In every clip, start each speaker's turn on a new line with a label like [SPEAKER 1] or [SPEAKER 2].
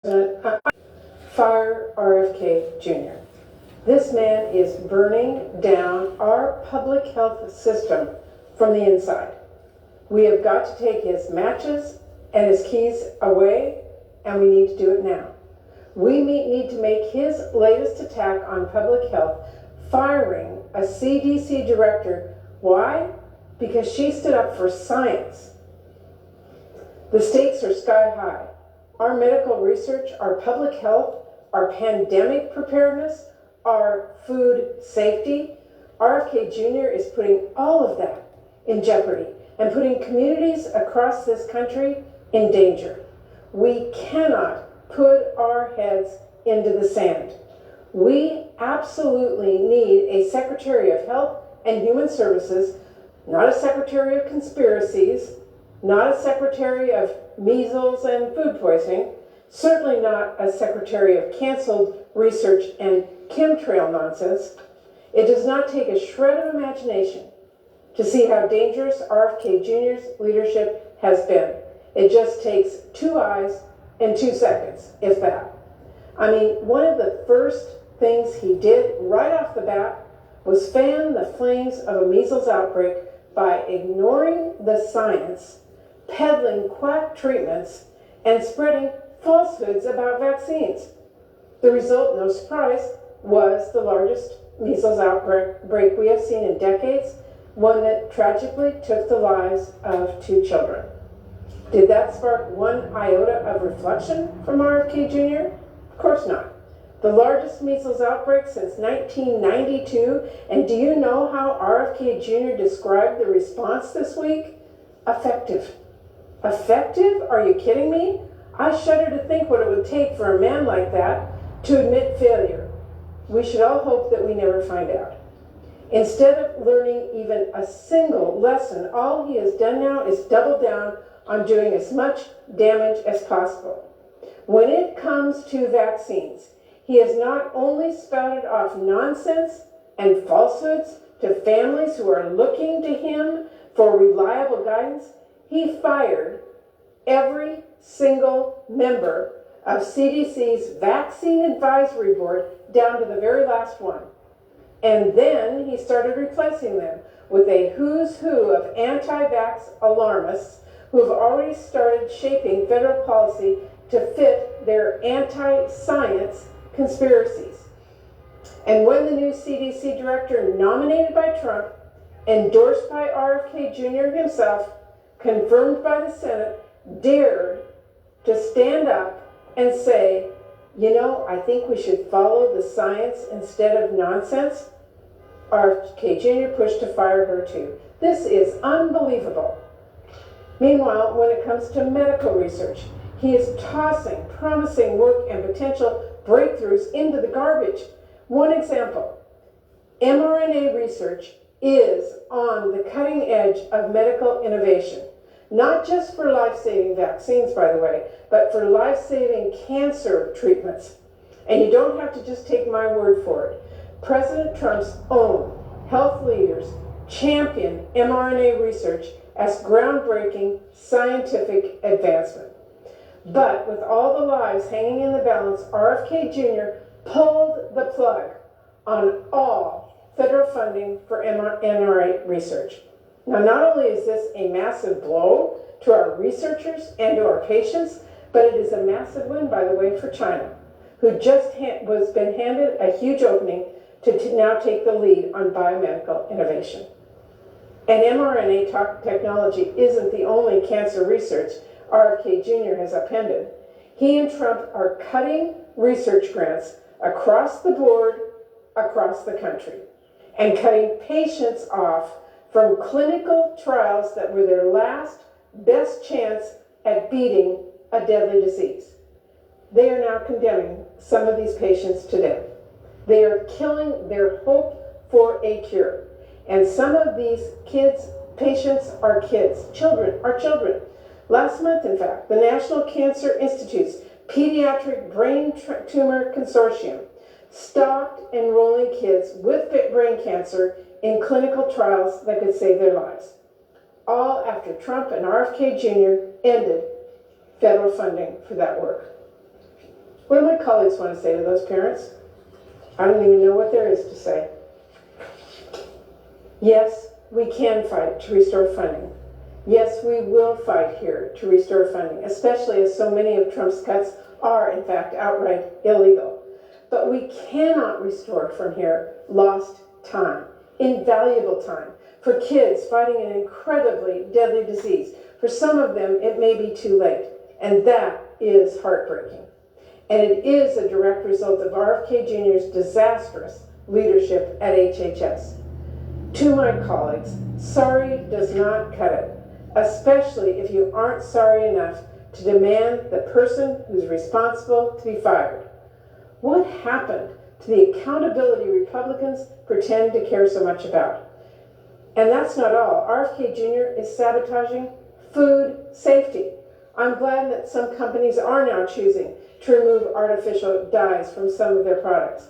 [SPEAKER 1] Fire RFK Jr. This man is burning down our public health system from the inside. We have got to take his matches and his keys away, and we need to do it now. We need to make his latest attack on public health, firing a CDC director. Why? Because she stood up for science. The stakes are sky high. Our medical research, our public health, our pandemic preparedness, our food safety. RFK Jr. is putting all of that in jeopardy and putting communities across this country in danger. We cannot put our heads into the sand. We absolutely need a Secretary of Health and Human Services, not a Secretary of Conspiracies, not a Secretary of Measles and Food Poisoning, certainly not a Secretary of canceled research and chemtrail nonsense. It does not take a shred of imagination to see how dangerous RFK Jr.'s leadership has been. It just takes 2 eyes and 2 seconds, if that. I mean, one of the first things he did right off the bat was fan the flames of a measles outbreak by ignoring the science, peddling quack treatments, and spreading falsehoods about vaccines. The result, no surprise, was the largest measles outbreak we have seen in decades, one that tragically took the lives of 2 children. Did that spark one iota of reflection from RFK Jr.? Of course not. The largest measles outbreak since 1992, and do you know how RFK Jr. described the response this week? Effective. Effective? Are you kidding me? I shudder to think what it would take for a man like that to admit failure. We should all hope that we never find out. Instead of learning even a single lesson, all he has done now is double down on doing as much damage as possible. When it comes to vaccines, he has not only spouted off nonsense and falsehoods to families who are looking to him for reliable guidance, he fired every single member of CDC's Vaccine Advisory Board down to the very last one. And then he started replacing them with a who's who of anti-vax alarmists who have already started shaping federal policy to fit their anti-science conspiracies. And when the new CDC director, nominated by Trump, endorsed by RFK Jr. himself, confirmed by the Senate, dared to stand up and say, you know, I think we should follow the science instead of nonsense, RFK Jr. pushed to fire her too. This is unbelievable. Meanwhile, when it comes to medical research, he is tossing promising work and potential breakthroughs into the garbage. One example, mRNA research is on the cutting edge of medical innovation, not just for life-saving vaccines, by the way, but for life-saving cancer treatments. And you don't have to just take my word for it. President Trump's own health leaders champion mRNA research as groundbreaking scientific advancement. But with all the lives hanging in the balance, RFK Jr. pulled the plug on all federal funding for mRNA research. Now, not only is this a massive blow to our researchers and to our patients, but it is a massive win, by the way, for China, who just been handed a huge opening to now take the lead on biomedical innovation. And mRNA technology isn't the only cancer research RFK Jr. has appended. He and Trump are cutting research grants across the board, across the country, and cutting patients off from clinical trials that were their last best chance at beating a deadly disease. They are now condemning some of these patients to death. They are killing their hope for a cure. And some of these patients are children. Last month, in fact, the National Cancer Institute's Pediatric Brain Tumor Consortium stopped enrolling kids with brain cancer in clinical trials that could save their lives. All after Trump and RFK Jr. ended federal funding for that work. What do my colleagues want to say to those parents? I don't even know what there is to say. Yes, we can fight to restore funding. Yes, we will fight here to restore funding, especially as so many of Trump's cuts are, in fact, outright illegal. But we cannot restore from here lost time, invaluable time, for kids fighting an incredibly deadly disease. For some of them, it may be too late, and that is heartbreaking. And it is a direct result of RFK Jr.'s disastrous leadership at HHS. To my colleagues, sorry does not cut it, especially if you aren't sorry enough to demand the person who's responsible to be fired. What happened to the accountability Republicans pretend to care so much about? And that's not all. RFK Jr. is sabotaging food safety. I'm glad that some companies are now choosing to remove artificial dyes from some of their products.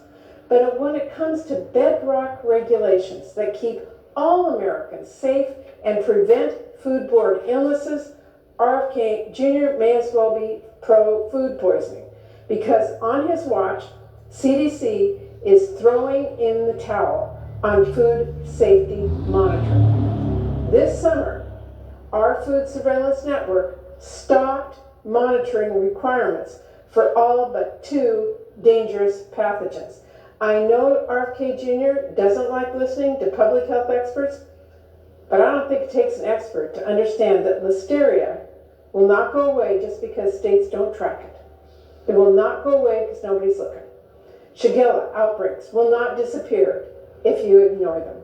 [SPEAKER 1] But when it comes to bedrock regulations that keep all Americans safe and prevent foodborne illnesses, RFK Jr. may as well be pro-food poisoning, because on his watch, CDC is throwing in the towel on food safety monitoring. This summer, our Food Surveillance Network stopped monitoring requirements for all but 2 dangerous pathogens. I know RFK Jr. doesn't like listening to public health experts, but I don't think it takes an expert to understand that Listeria will not go away just because states don't track it. It will not go away because nobody's looking. Shigella outbreaks will not disappear if you ignore them.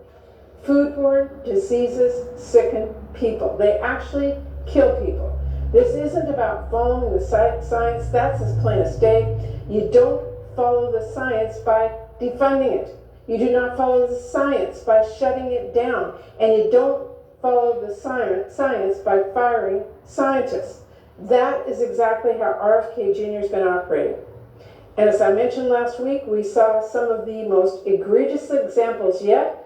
[SPEAKER 1] Foodborne diseases sicken people. They actually kill people. This isn't about following the science. That's as plain as day. You don't follow the science by defunding it. You do not follow the science by shutting it down. And you don't follow the science by firing scientists. That is exactly how RFK Jr. has been operating. And as I mentioned last week, we saw some of the most egregious examples yet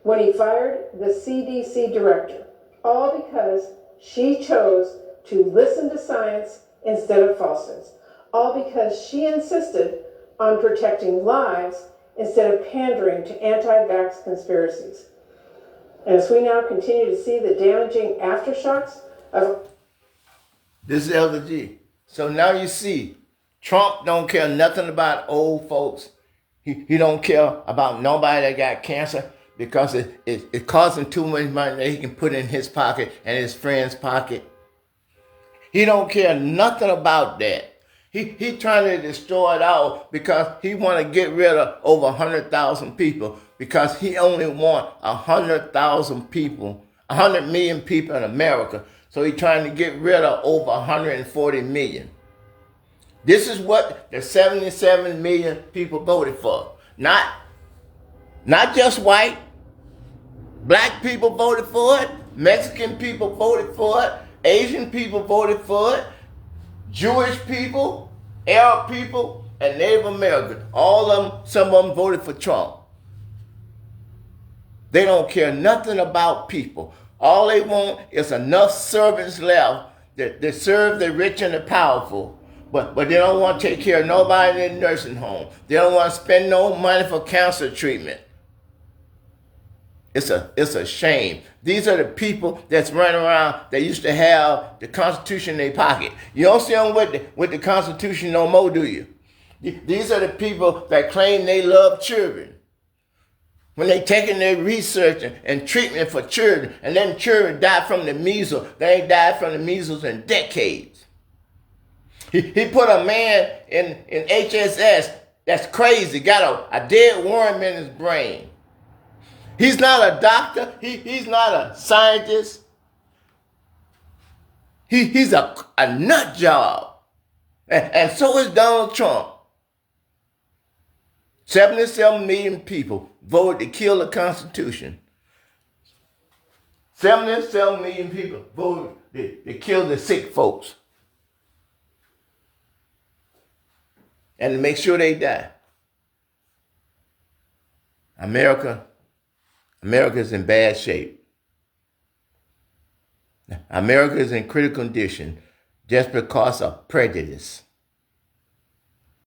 [SPEAKER 1] when he fired the CDC director, all because she chose to listen to science instead of falsehoods, all because she insisted on protecting lives instead of pandering to anti-vax conspiracies. And as we now continue to see the damaging aftershocks of...
[SPEAKER 2] This is Elder G. So now you see, Trump don't care nothing about old folks. He don't care about nobody that got cancer, because it costs him too much money that he can put in his pocket and his friend's pocket. He don't care nothing about that. He trying to destroy it all because he want to get rid of over 100,000 people, because he only want 100,000 people, 100 million people in America. So he trying to get rid of over 140 million. This is what the 77 million people voted for. Not just white. Black people voted for it. Mexican people voted for it. Asian people voted for it. Jewish people, Arab people, and Native American. All of them, some of them voted for Trump. They don't care nothing about people. All they want is enough servants left that serve the rich and the powerful. But they don't want to take care of nobody in the nursing home. They don't want to spend no money for cancer treatment. It's a shame. These are the people that's running around that used to have the Constitution in their pocket. You don't see them with the Constitution no more, do you? These are the people that claim they love children. When they taking their research and treatment for children, and then children die from the measles, they ain't died from the measles in decades. He put a man in HSS that's crazy, got a dead worm in his brain. He's not a doctor. He's not a scientist. He's a nut job. And so is Donald Trump. 77 million people voted to kill the Constitution. 77 million people voted to kill the sick folks. And to make sure they die. America is in bad shape. America is in critical condition just because of prejudice.